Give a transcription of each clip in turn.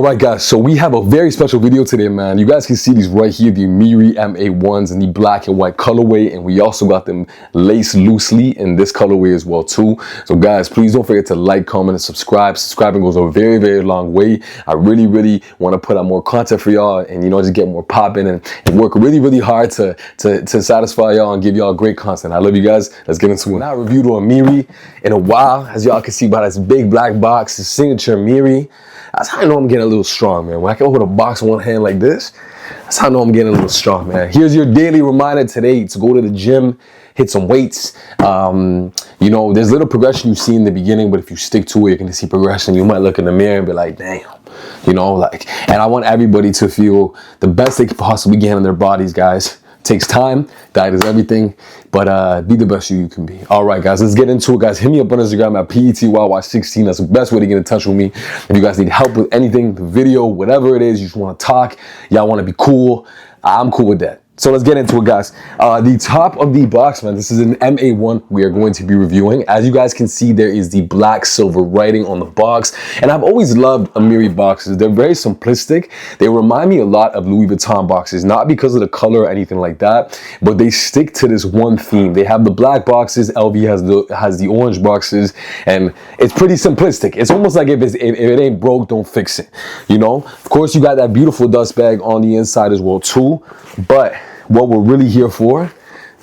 All right, guys, so we have a very special video today, man. You guys can see these right here, the AMIRI MA-1s in the black and white colorway, and we also got them laced loosely in this colorway as well too. So guys, please don't forget to like, comment, and subscribe. Subscribing goes a very, very long way. I really want to put out more content for y'all and, you know, just get more popping and work really hard to satisfy y'all and give y'all great content. I love you guys. Let's get into it. Not reviewed on AMIRI in a while, as y'all can see by this big black box, the signature AMIRI. That's how I know I'm getting a little strong, man. When I can hold a box in one hand like this, that's how I know I'm getting a little strong, man. Here's your daily reminder today to go to the gym, hit some weights. You know, there's little progression you see in the beginning, but if you stick to it, you're gonna see progression. You might look in the mirror and be like, damn, you know, like, and I want everybody to feel the best they can possibly get in their bodies, guys. Takes time, diet is everything, but be the best you can be. All right, guys, let's get into it, guys. Hit me up on Instagram at PETYY16. That's the best way to get in touch with me. If you guys need help with anything, the video, whatever it is, you just want to talk, y'all want to be cool, I'm cool with that. So let's get into it, guys. The top of the box, man, this is an MA-1 we are going to be reviewing. As you guys can see, there is the black silver writing on the box. And I've always loved AMIRI boxes. They're very simplistic. They remind me a lot of Louis Vuitton boxes, not because of the color or anything like that, but they stick to this one theme. They have the black boxes, LV has the orange boxes, and it's pretty simplistic. It's almost like if it ain't broke, don't fix it. You know, of course, you got that beautiful dust bag on the inside as well too, but what we're really here for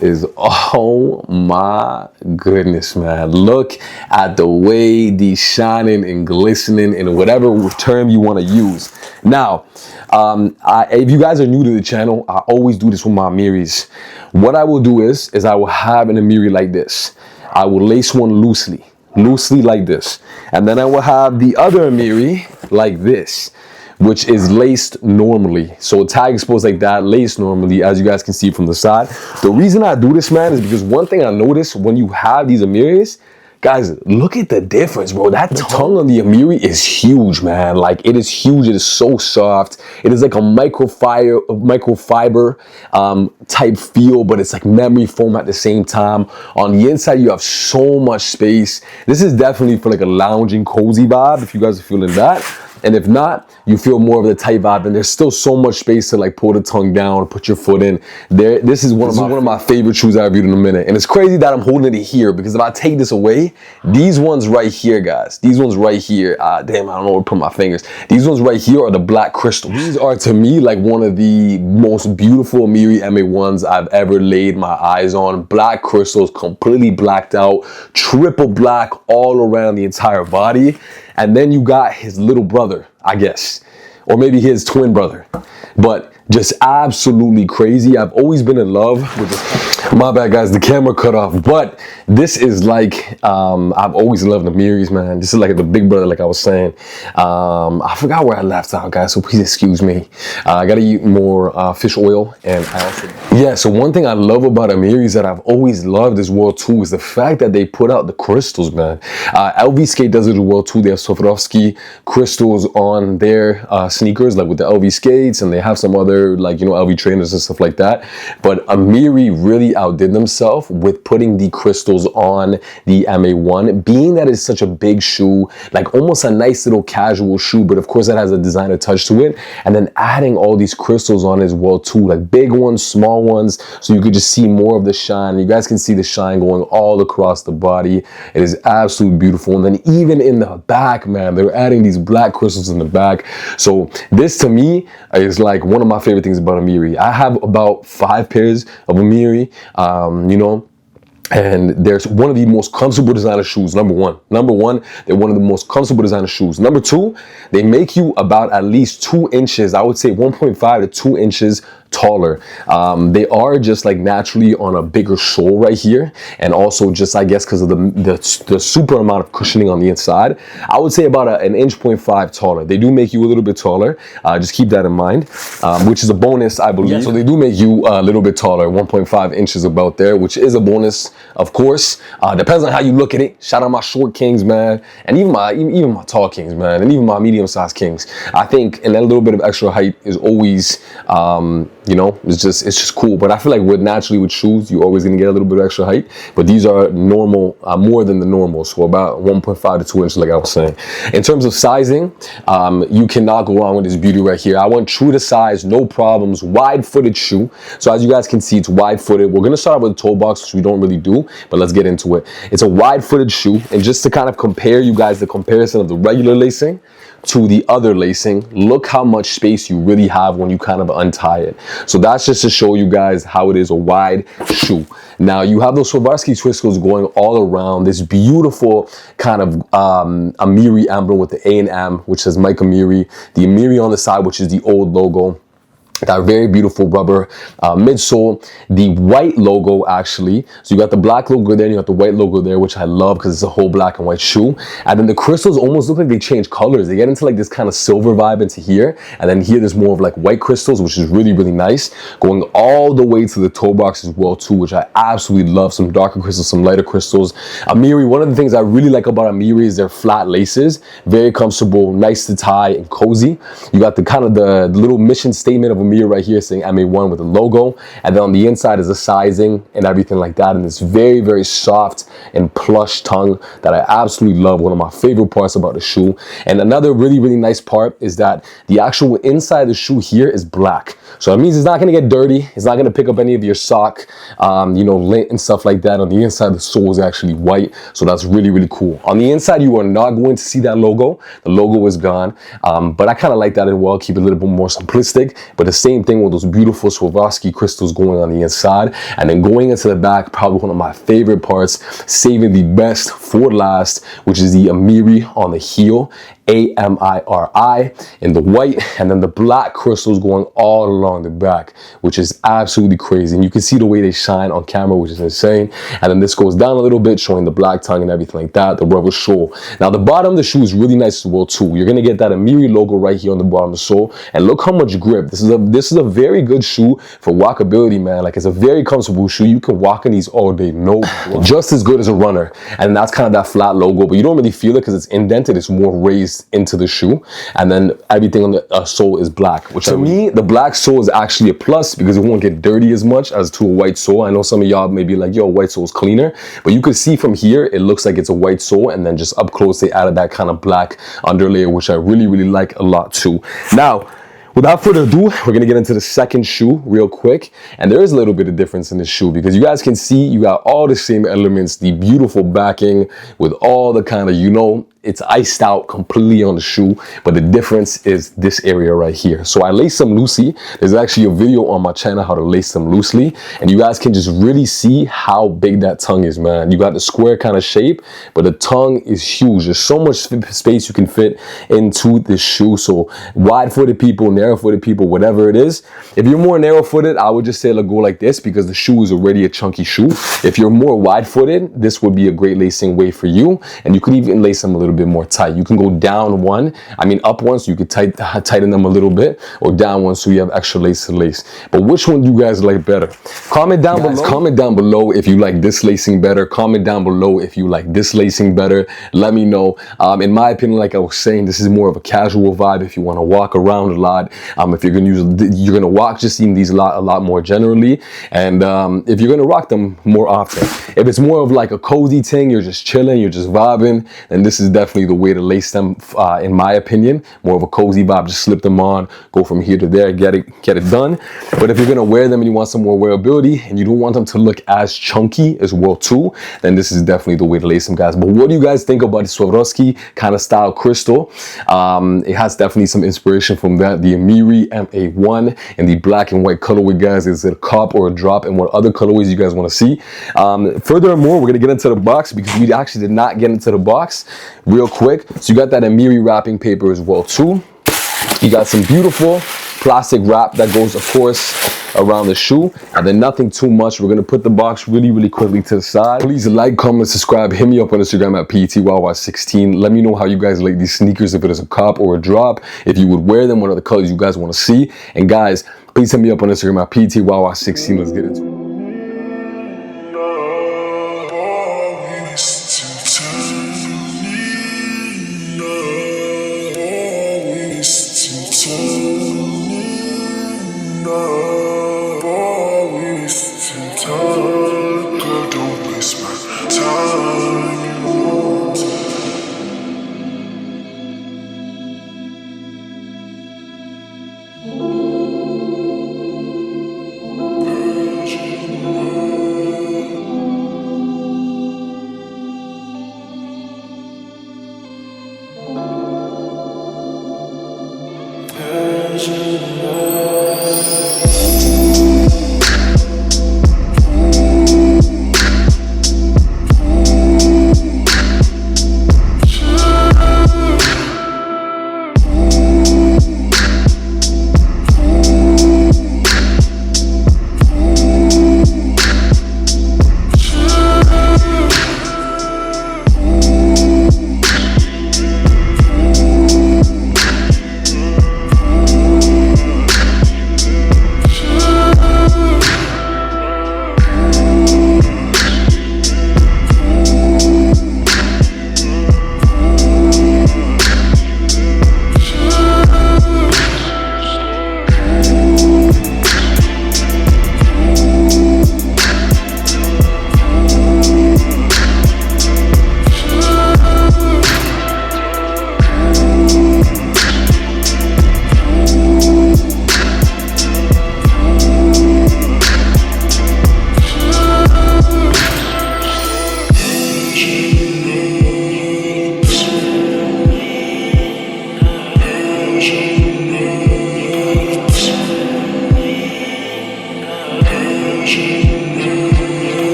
is, oh my goodness, man. Look at the way these shining and glistening in whatever term you want to use. Now, if you guys are new to the channel, I always do this with my AMIRIs. What I will do is I will have an AMIRI like this. I will lace one loosely like this. And then I will have the other AMIRI like this, which is laced normally. So tag exposed like that, laced normally, as you guys can see from the side. The reason I do this, man, is because one thing I noticed when you have these AMIRIs, guys, look at the difference, bro. That tongue on the AMIRI is huge, man. Like, it is huge. It is so soft. It is like a microfiber type feel, but it's like memory foam at the same time. On the inside, you have so much space. This is definitely for like a lounging, cozy vibe, if you guys are feeling that. And if not, you feel more of the tight vibe, and there's still so much space to like pull the tongue down, put your foot in. This is one of my favorite shoes I reviewed in a minute. And it's crazy that I'm holding it here, because if I take this away, these ones right here, guys, these ones right here, damn, I don't know where to put my fingers. These ones right here are the black crystals. These are, to me, like one of the most beautiful AMIRI MA-1s I've ever laid my eyes on. Black crystals, completely blacked out, triple black all around the entire body. And then you got his little brother, I guess, or maybe his twin brother, but just absolutely crazy. I've always been in love with this. My bad, guys, the camera cut off, but this is like, I've always loved the AMIRIs, man. This is like the big brother, like I was saying. I forgot where I left out, guys, so please excuse me. I gotta eat more fish oil, and I also, yeah, so one thing I love about AMIRIs that I've always loved as well too is the fact that they put out the crystals, man. LV Skate does it as well too. They have Swarovski crystals on their sneakers, like with the LV Skates, and they have some other, like, you know, LV trainers and stuff like that. But AMIRI really outdid themselves with putting the crystals on the MA-1, being that it's such a big shoe, like almost a nice little casual shoe, but of course it has a designer touch to it, and then adding all these crystals on as well too, like big ones, small ones, so you could just see more of the shine. You guys can see the shine going all across the body. It is absolutely beautiful. And then even in the back, man, they're adding these black crystals in the back. So this, to me, is like one of my favorite things about AMIRI. I have about 5 pairs of AMIRI, you know, and there's one of the most comfortable designer shoes. Number one, they're one of the most comfortable designer shoes. Number two, they make you about at least 2 inches, I would say 1.5 to 2 inches taller. They are just like naturally on a bigger sole right here, and also just, I guess, because of the super amount of cushioning on the inside, I would say about an 1.5 inch taller. They do make you a little bit taller, just keep that in mind, which is a bonus, I believe. Yeah. So they do make you a little bit taller, 1.5 inches about there, which is a bonus, of course. Depends on how you look at it. Shout out my short kings, man, and even my tall kings, man, and even my medium-sized kings. I think, and that little bit of extra height is always You know, it's just cool. But I feel like naturally with shoes, you're always gonna get a little bit of extra height. But these are normal, more than the normal, so about 1.5 to 2 inches, like I was saying. In terms of sizing, you cannot go wrong with this beauty right here. I went true to size, no problems. Wide-footed shoe. So as you guys can see, it's wide-footed. We're gonna start with a toe box, which we don't really do, but let's get into it. It's a wide-footed shoe, and just to kind of compare you guys, the comparison of the regular lacing to the other lacing, look how much space you really have when you kind of untie it. So that's just to show you guys how it is a wide shoe. Now you have those Swarovski twistles going all around, this beautiful kind of AMIRI emblem with the A and M, which says Mike AMIRI, the AMIRI on the side, which is the old logo. That very beautiful rubber midsole, the white logo actually. So you got the black logo there, and you got the white logo there, which I love because it's a whole black and white shoe. And then the crystals almost look like they change colors. They get into like this kind of silver vibe into here, and then here there's more of like white crystals, which is really, really nice. Going all the way to the toe box as well too, which I absolutely love. Some darker crystals, some lighter crystals. AMIRI, one of the things I really like about AMIRI is their flat laces. Very comfortable, nice to tie and cozy. You got the kind of the little mission statement of AMIRI right here saying MA-1 with the logo, and then on the inside is the sizing and everything like that, and it's very, very soft and plush tongue that I absolutely love. One of my favorite parts about the shoe. And another really, really nice part is that the actual inside of the shoe here is black, so it means it's not going to get dirty. It's not going to pick up any of your sock you know, lint and stuff like that. On the inside, the sole is actually white, so that's really, really cool. On the inside, you are not going to see that logo. The logo is gone, but I kind of like that as well. Keep it a little bit more simplistic, but the same thing with those beautiful Swarovski crystals going on the inside. And then going into the back, probably one of my favorite parts, saving the best for last, which is the AMIRI on the heel, AMIRI in the white, and then the black crystals going all along the back, which is absolutely crazy. And you can see the way they shine on camera, which is insane. And then this goes down a little bit, showing the black tongue and everything like that, the rubber sole. Now the bottom of the shoe is really nice as well too. You're gonna get that AMIRI logo right here on the bottom of the sole, and look how much grip. This is a very good shoe for walkability, man. Like, it's a very comfortable shoe. You can walk in these all day, no problem. Just as good as a runner. And that's kind of that flat logo, but you don't really feel it because it's indented. It's more raised into the shoe, and then everything on the sole is black, which to me, the black sole is actually a plus because it won't get dirty as much as to a white sole. I know some of y'all may be like, yo, white sole is cleaner, but you can see from here it looks like it's a white sole, and then just up close they added that kind of black underlayer, which I really, really like a lot too. Now, without further ado, we're gonna get into the second shoe real quick. And there is a little bit of difference in this shoe because you guys can see you got all the same elements, the beautiful backing with all the kind of, you know, it's iced out completely on the shoe, but the difference is this area right here. So I lace them loosely. There's actually a video on my channel how to lace them loosely, and you guys can just really see how big that tongue is, man. You got the square kind of shape, but the tongue is huge. There's so much space you can fit into this shoe. So wide-footed people, narrow-footed people, whatever it is. If you're more narrow-footed, I would just say go like this because the shoe is already a chunky shoe. If you're more wide-footed, this would be a great lacing way for you, and you could even lace them a little bit more tight. You can go down one, up one, so you could tighten them a little bit, or down one so you have extra lace to lace. But which one do you guys like better? Comment down below. Comment down below if you like this lacing better. Comment down below if you like this lacing better. Let me know. In my opinion, like I was saying, this is more of a casual vibe if you want to walk around a lot. If you're gonna walk just in these a lot more generally, and if you're gonna rock them more often. If it's more of like a cozy thing, you're just chilling, you're just vibing, then this is definitely the way to lace them, in my opinion. More of a cozy vibe, just slip them on, go from here to there, get it done. But if you're gonna wear them and you want some more wearability and you don't want them to look as chunky as well too, then this is definitely the way to lace them, guys. But what do you guys think about the Swarovski kind of style crystal? It has definitely some inspiration from that. The AMIRI MA-1 in the black and white colorway, guys. Is it a cop or a drop, and what other colorways you guys want to see? Furthermore, we're gonna get into the box because we actually did not get into the box real quick. So you got that AMIRI wrapping paper as well too. You got some beautiful plastic wrap that goes, of course, around the shoe, and then nothing too much. We're gonna put the box really, really quickly to the side. Please like, comment, subscribe. Hit me up on Instagram at PETYY16. Let me know how you guys like these sneakers, if it is a cop or a drop, if you would wear them, what other colors you guys want to see. And guys, please hit me up on Instagram at PETYY16. Let's get into it. No.